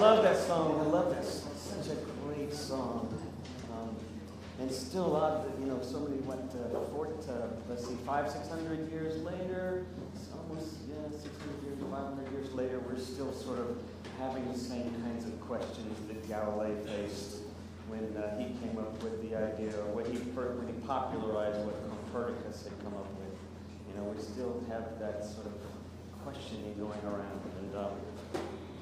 love that song. I love that song. Such a great song. And still a lot of, so many, 600 years later, it's almost, 600 years, 500 years later, we're still sort of having the same kinds of questions that Galilei faced when he came up with the idea, or when he popularized what Copernicus had come up with. We still have that sort of questioning going around. And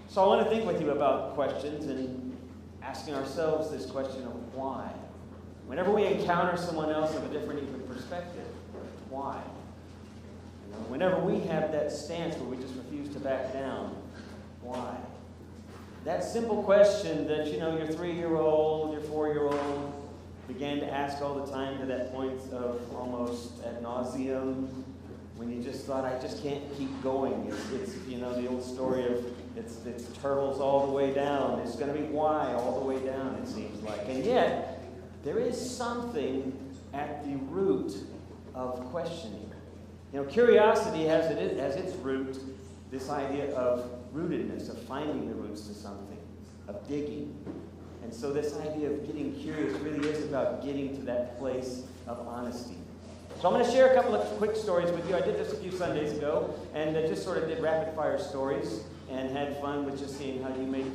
so I want to think with you about questions and asking ourselves this question of why. Whenever we encounter someone else of a different perspective, why? Whenever we have that stance where we just refuse to back down, why? That simple question that, your 3-year-old, your 4-year-old began to ask all the time to that point of almost ad nauseum, when you just thought, I just can't keep going. It's the old story of it's turtles all the way down. It's going to be why all the way down, it seems like. And yet, there is something at the root of questioning. Curiosity has its root this idea of rootedness, of finding the roots to something, of digging. And so this idea of getting curious really is about getting to that place of honesty. So I'm going to share a couple of quick stories with you. I did this a few Sundays ago, and just sort of did rapid-fire stories and had fun with just seeing how you make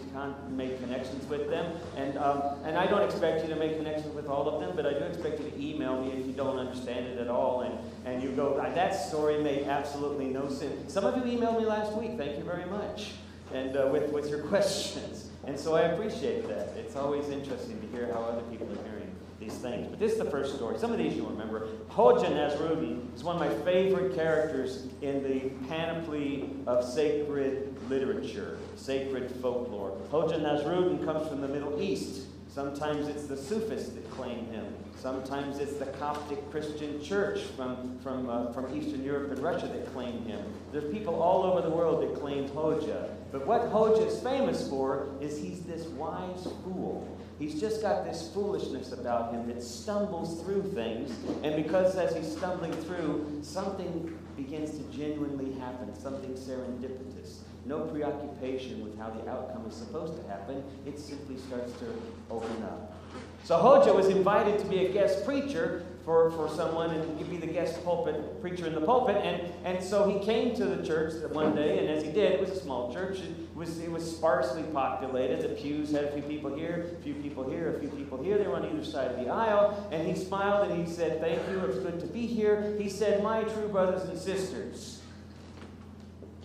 connections with them. And I don't expect you to make connections with all of them, but I do expect you to email me if you don't understand it at all. And you go, that story made absolutely no sense. Some of you emailed me last week. Thank you very much. And with your questions. And so I appreciate that. It's always interesting to hear how other people are hearing these things. But this is the first story. Some of these you'll remember. Hoja Nasruddin is one of my favorite characters in the panoply of sacred literature, sacred folklore. Hoja Nasruddin comes from the Middle East. Sometimes it's the Sufis that claim him. Sometimes it's the Coptic Christian Church from Eastern Europe and Russia that claim him. There's people all over the world that claim Hoja. But what Hoja is famous for is he's this wise fool. He's just got this foolishness about him that stumbles through things, and because as he's stumbling through, something begins to genuinely happen, something serendipitous. No preoccupation with how the outcome is supposed to happen. It simply starts to open up. So Hoja was invited to be a guest preacher for someone, and he'd be the guest preacher in the pulpit. And so he came to the church one day, and as he did, it was a small church. It was sparsely populated. The pews had a few people here, a few people here, a few people here. They were on either side of the aisle. And he smiled and he said, "Thank you, it's good to be here." He said, "My true brothers and sisters,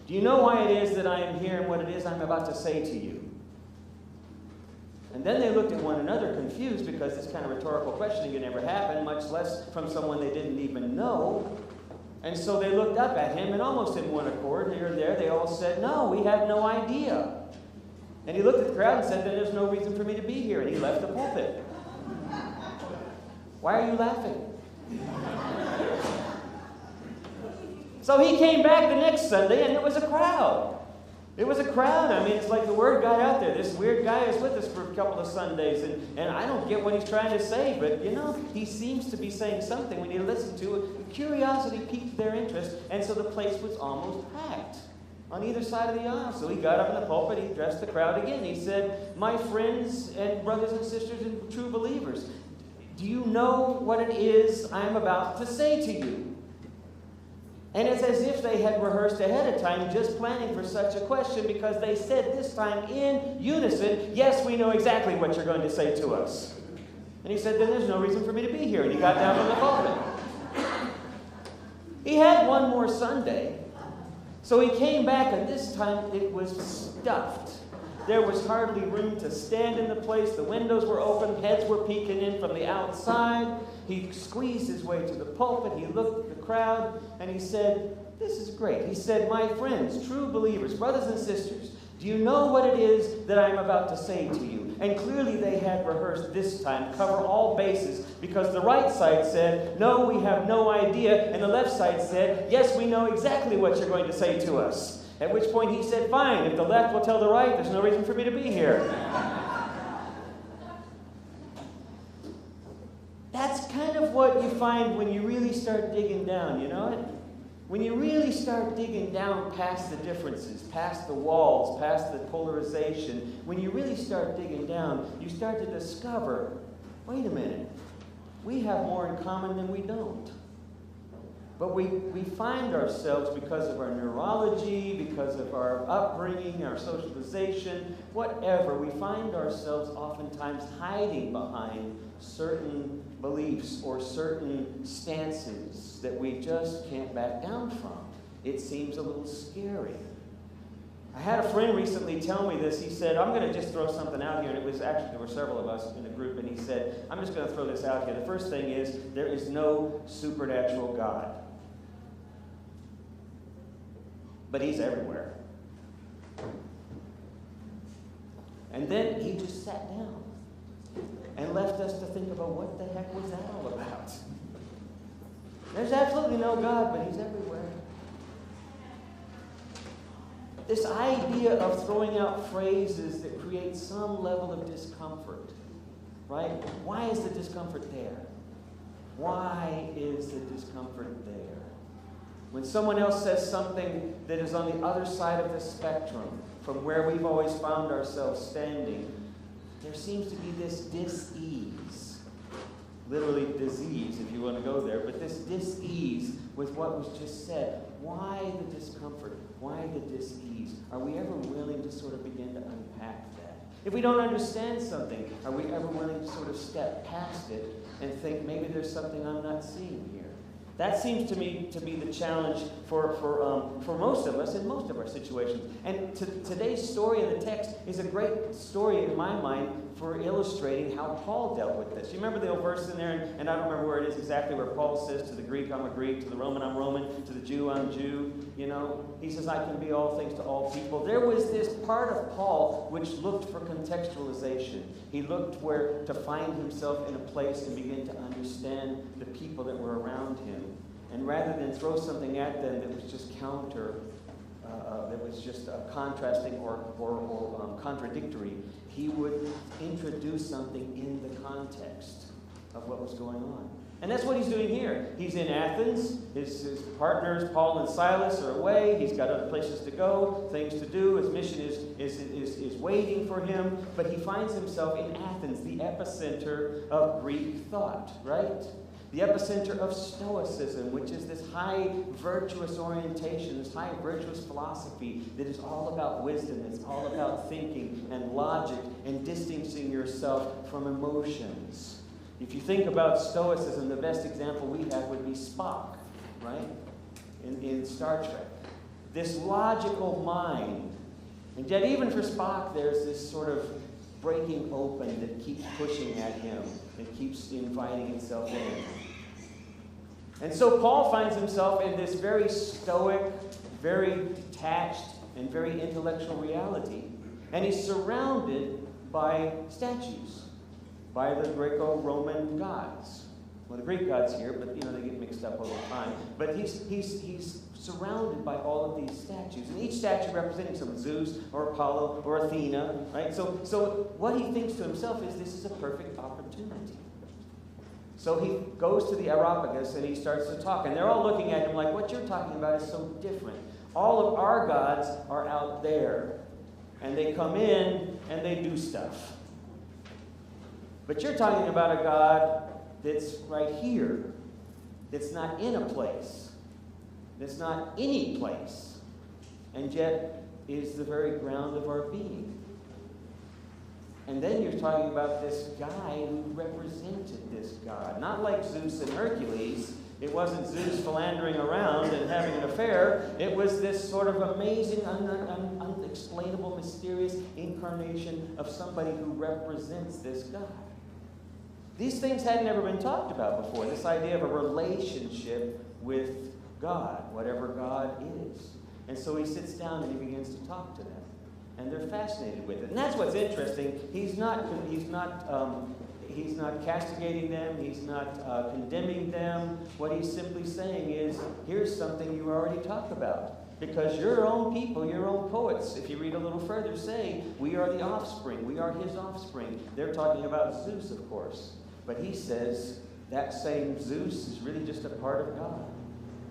do you know why it is that I am here and what it is I'm about to say to you?" And then they looked at one another confused, because this kind of rhetorical questioning had never happened, much less from someone they didn't even know. And so they looked up at him, and almost in one accord, here and there, they all said, "No, we have no idea." And he looked at the crowd and said, "Then there's no reason for me to be here." And he left the pulpit. Why are you laughing? So he came back the next Sunday, and there was a crowd. It was a crowd. I mean, it's like the word got out there. This weird guy is with us for a couple of Sundays, and I don't get what he's trying to say, but, he seems to be saying something we need to listen to. Curiosity piqued their interest, and so the place was almost packed on either side of the aisle. So he got up in the pulpit, he addressed the crowd again. He said, "My friends and brothers and sisters and true believers, do you know what it is I'm about to say to you?" And it's as if they had rehearsed ahead of time, just planning for such a question, because they said this time in unison, "Yes, we know exactly what you're going to say to us." And he said, "Then there's no reason for me to be here." And he got down from the pulpit. He had one more Sunday. So he came back, and this time it was stuffed. There was hardly room to stand in the place. The windows were open. Heads were peeking in from the outside. He squeezed his way to the pulpit. He looked at the crowd, and he said, "This is great." He said, "My friends, true believers, brothers and sisters, do you know what it is that I'm about to say to you?" And clearly they had rehearsed this time, cover all bases, because the right side said, "No, we have no idea," and the left side said, "Yes, we know exactly what you're going to say to us." At which point he said, "Fine, if the left will tell the right, there's no reason for me to be here." That's kind of what you find when you really start digging down, you know? When you really start digging down past the differences, past the walls, past the polarization, when you really start digging down, you start to discover, wait a minute, we have more in common than we don't. But we find ourselves, because of our neurology, because of our upbringing, our socialization, whatever, we find ourselves oftentimes hiding behind certain beliefs or certain stances that we just can't back down from. It seems a little scary. I had a friend recently tell me this. He said, I'm going to just throw something out here. And it was actually, there were several of us in the group, and he said, I'm just going to throw this out here. The first thing is, there is no supernatural God. But he's everywhere. And then he just sat down and left us to think about what the heck was that all about. There's absolutely no God, but he's everywhere. This idea of throwing out phrases that create some level of discomfort, right? Why is the discomfort there? Why is the discomfort there? When someone else says something that is on the other side of the spectrum from where we've always found ourselves standing, there seems to be this dis-ease. Literally disease, if you want to go there, but this dis-ease with what was just said. Why the discomfort? Why the dis-ease? Are we ever willing to sort of begin to unpack that? If we don't understand something, are we ever willing to sort of step past it and think, maybe there's something I'm not seeing here? That seems to me to be the challenge for most of us in most of our situations. And today's story in the text is a great story in my mind for illustrating how Paul dealt with this. You remember the old verse in there, and I don't remember where it is exactly, where Paul says to the Greek, I'm a Greek, to the Roman, I'm Roman, to the Jew, I'm Jew. You know, he says, I can be all things to all people. There was this part of Paul which looked for contextualization. He looked where to find himself in a place and begin to understand the people that were around him. And rather than throw something at them that was just that was just contrasting or contradictory, he would introduce something in the context of what was going on. And that's what he's doing here. He's in Athens. His partners, Paul and Silas, are away. He's got other places to go, things to do. His mission is waiting for him. But he finds himself in Athens, the epicenter of Greek thought, right? The epicenter of Stoicism, which is this high virtuous orientation, this high virtuous philosophy that is all about wisdom, it's all about thinking and logic and distancing yourself from emotions. If you think about Stoicism, the best example we have would be Spock, right? In Star Trek. This logical mind. And yet even for Spock, there's this sort of breaking open that keeps pushing at him and keeps inviting itself in. And so Paul finds himself in this very stoic, very detached, and very intellectual reality. And he's surrounded by statues, by the Greco-Roman gods. Well, the Greek gods here, but you know, they get mixed up all the time. But he's surrounded by all of these statues. And each statue representing some Zeus or Apollo or Athena, right? So what he thinks to himself is, this is a perfect opportunity. So he goes to the Areopagus and he starts to talk. And they're all looking at him like, what you're talking about is so different. All of our gods are out there. And they come in and they do stuff. But you're talking about a God that's right here, that's not in a place, that's not any place, and yet is the very ground of our being. And then you're talking about this guy who represented this God. Not like Zeus and Hercules. It wasn't Zeus philandering around and having an affair. It was this sort of amazing, unexplainable, mysterious incarnation of somebody who represents this God. These things hadn't ever been talked about before. This idea of a relationship with God, whatever God is. And so he sits down and he begins to talk to them. And they're fascinated with it. And that's what's interesting. He's not castigating them. He's not condemning them. What he's simply saying is, here's something you already talked about. Because your own people, your own poets, if you read a little further, say, we are the offspring. We are his offspring. They're talking about Zeus, of course. But he says that same Zeus is really just a part of God.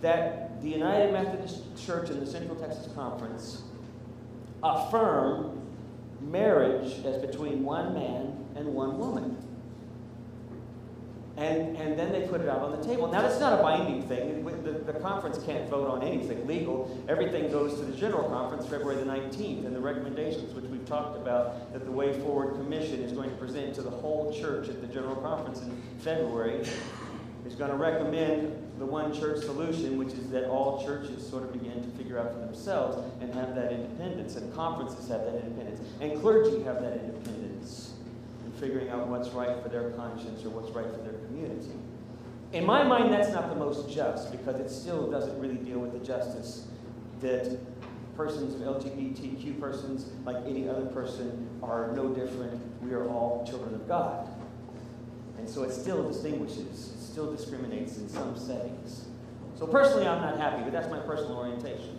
that the United Methodist Church and the Central Texas Conference affirm marriage as between one man and one woman. And then they put it out on the table. Now, that's not a binding thing. The conference can't vote on anything legal. Everything goes to the General Conference February the 19th, and the recommendations, which we've talked about, that the Way Forward Commission is going to present to the whole church at the General Conference in February, is going to recommend the one church solution, which is that all churches sort of begin to figure out for themselves and have that independence, and conferences have that independence, and clergy have that independence in figuring out what's right for their conscience or what's right for their community. In my mind, that's not the most just, because it still doesn't really deal with the justice that persons, LGBTQ persons, like any other person, are no different. We are all children of God. And so it still distinguishes, it still discriminates in some settings. So personally, I'm not happy, but that's my personal orientation.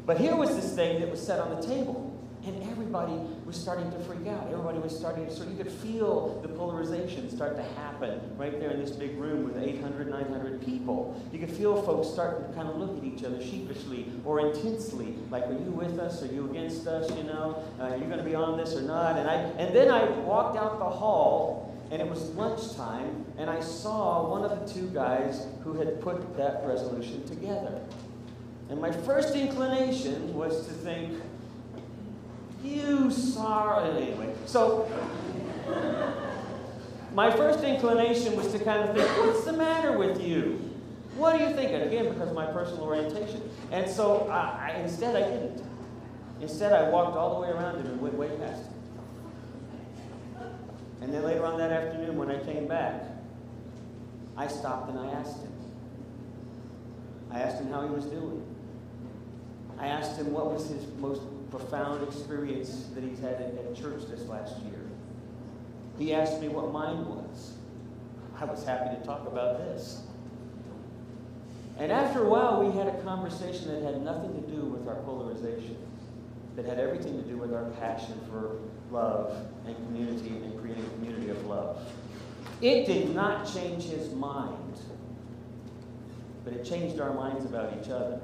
But here was this thing that was set on the table, and everybody was starting to freak out. Everybody was starting to, so you could feel the polarization start to happen right there in this big room with 800, 900 people. You could feel folks starting to kind of look at each other sheepishly or intensely, like, are you with us? Are you against us? You know, are you going to be on this or not? And then I walked out the hall, and it was lunchtime, and I saw one of the two guys who had put that resolution together. And my first inclination was to think, you sorry. Anyway, so my first inclination was to kind of think, what's the matter with you? What do you think? And again, because of my personal orientation. And so instead I didn't. Instead, I walked all the way around him and went way past him. And then later on that afternoon, when I came back, I stopped and I asked him. I asked him how he was doing. I asked him what was his most profound experience that he's had at church this last year. He asked me what mine was. I was happy to talk about this. And after a while, we had a conversation that had nothing to do with our polarization, that had everything to do with our passion for love and community and creating a community of love. It did not change his mind, but it changed our minds about each other.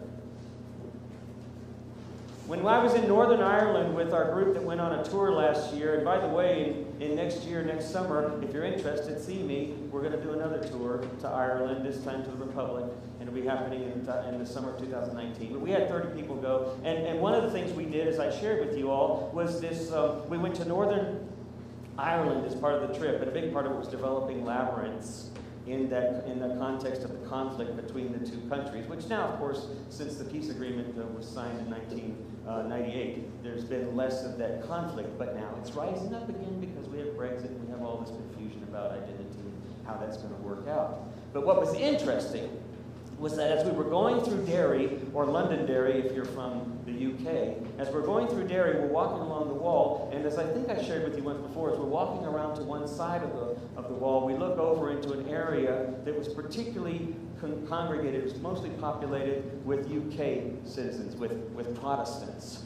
When I was in Northern Ireland with our group that went on a tour last year, and by the way, in next summer, if you're interested, see me. We're going to do another tour to Ireland, this time to the Republic, and it'll be happening in the summer of 2019. But we had 30 people go, and one of the things we did, as I shared with you all, was this, we went to Northern Ireland as part of the trip, and a big part of it was developing labyrinths in the context of the conflict between the two countries, which now, of course, since the peace agreement was signed in 1998, there's been less of that conflict, but now it's rising up again because we have Brexit and we have all this confusion about identity and how that's going to work out. But what was interesting was that as we were going through Derry, or Londonderry if you're from the UK, as we're going through Derry, we're walking along the wall, and as I think I shared with you once before, as we're walking around to one side of the wall, we look over into an area that was particularly congregated, it was mostly populated with UK citizens, with Protestants.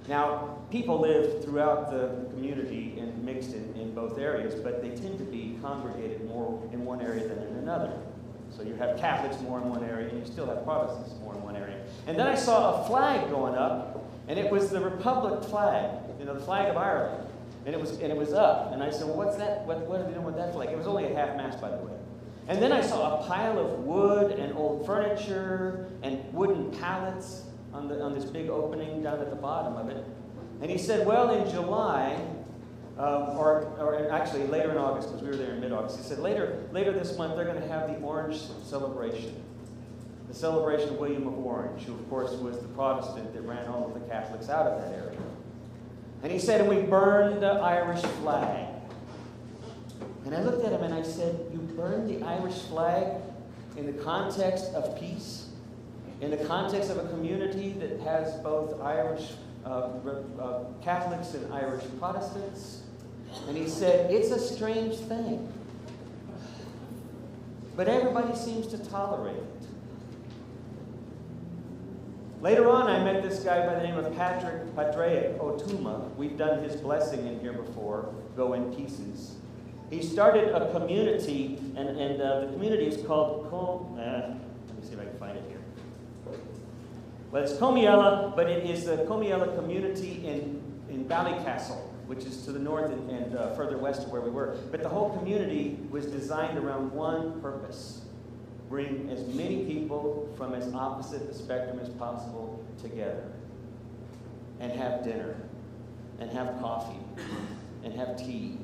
Now, people live throughout the community and mixed in both areas, but they tend to be congregated more in one area than in another. So you have Catholics more in one area, and you still have Protestants more in one area. And then I saw a flag going up, and it was the Republic flag, the flag of Ireland. And it was up. And I said, well, what's that? What are they doing with that flag? It was only at half-mast, by the way. And then I saw a pile of wood and old furniture and wooden pallets on this big opening down at the bottom of it. And he said, well, in July, or actually later in August, because we were there in mid-August, he said later this month they're going to have the Orange celebration. The celebration of William of Orange, who of course was the Protestant that ran all of the Catholics out of that area. And he said, and we burned the Irish flag. And I looked at him and I said, you burned the Irish flag in the context of peace? In the context of a community that has both Irish Catholics and Irish Protestants? And he said, it's a strange thing. But everybody seems to tolerate it. Later on, I met this guy by the name of Patrick Otuma. We've done his blessing in here before, Go in Pieces. He started a community, and the community is called, let me me see if I can find it here. Well, it's Comiella, but it is the Comiella community in Ballycastle, which is to the north and further west of where we were. But the whole community was designed around one purpose: bring as many people from as opposite a spectrum as possible together, and have dinner, and have coffee, and have tea,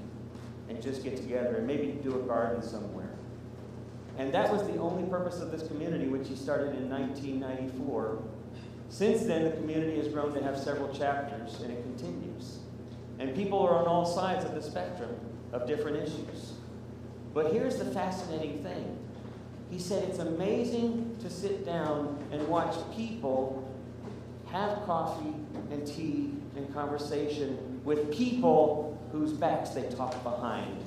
and just get together, and maybe do a garden somewhere. And that was the only purpose of this community, which he started in 1994. Since then, the community has grown to have several chapters, and it continues. And people are on all sides of the spectrum of different issues. But here's the fascinating thing. He said it's amazing to sit down and watch people have coffee and tea and conversation with people whose backs they talk behind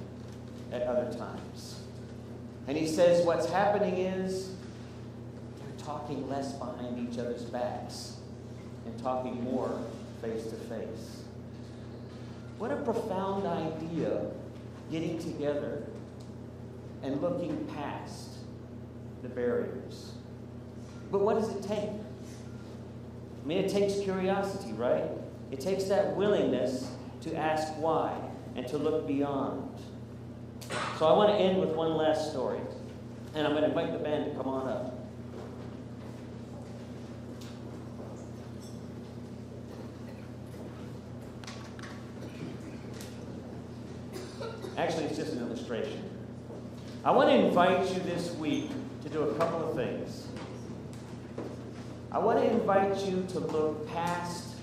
at other times. And he says what's happening is they're talking less behind each other's backs and talking more face to face. What a profound idea, getting together and looking past the barriers. But what does it take? I mean, it takes curiosity, right? It takes that willingness to ask why and to look beyond. So I want to end with one last story. And I'm going to invite the band to come on up. Actually, it's just an illustration. I want to invite you this week to do a couple of things. I want to invite you to look past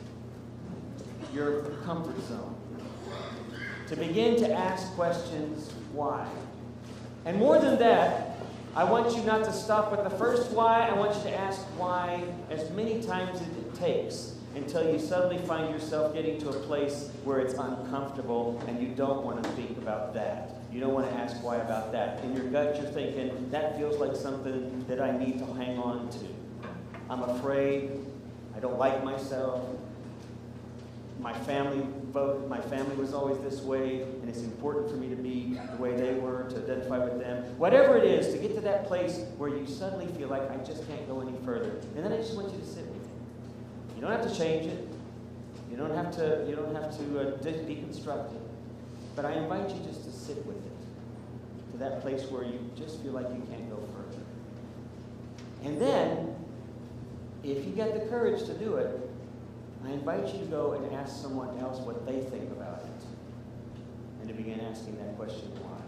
your comfort zone, to begin to ask questions, why? And more than that, I want you not to stop with the first why. I want you to ask why as many times as it takes until you suddenly find yourself getting to a place where it's uncomfortable and you don't want to think about that. You don't want to ask why about that. In your gut, you're thinking, that feels like something that I need to hang on to. I'm afraid. I don't like myself. My family was always this way, and it's important for me to be the way they were, to identify with them. Whatever it is, to get to that place where you suddenly feel like, I just can't go any further. And then I just want you to sit with it. You don't have to change it. You don't have to deconstruct it. But I invite you just to sit with it, to that place where you just feel like you can't go further. And then, if you get the courage to do it, I invite you to go and ask someone else what they think about it, and to begin asking that question, why?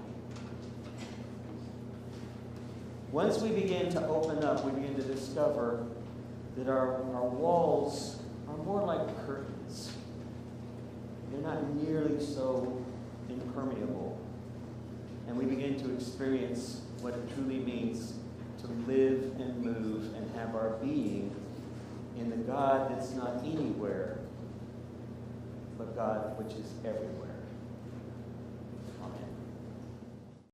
Once we begin to open up, we begin to discover that our walls are more like curtains. They're not nearly so impermeable. And we begin to experience what it truly means to live and move and have our being in the God that's not anywhere, but God which is everywhere.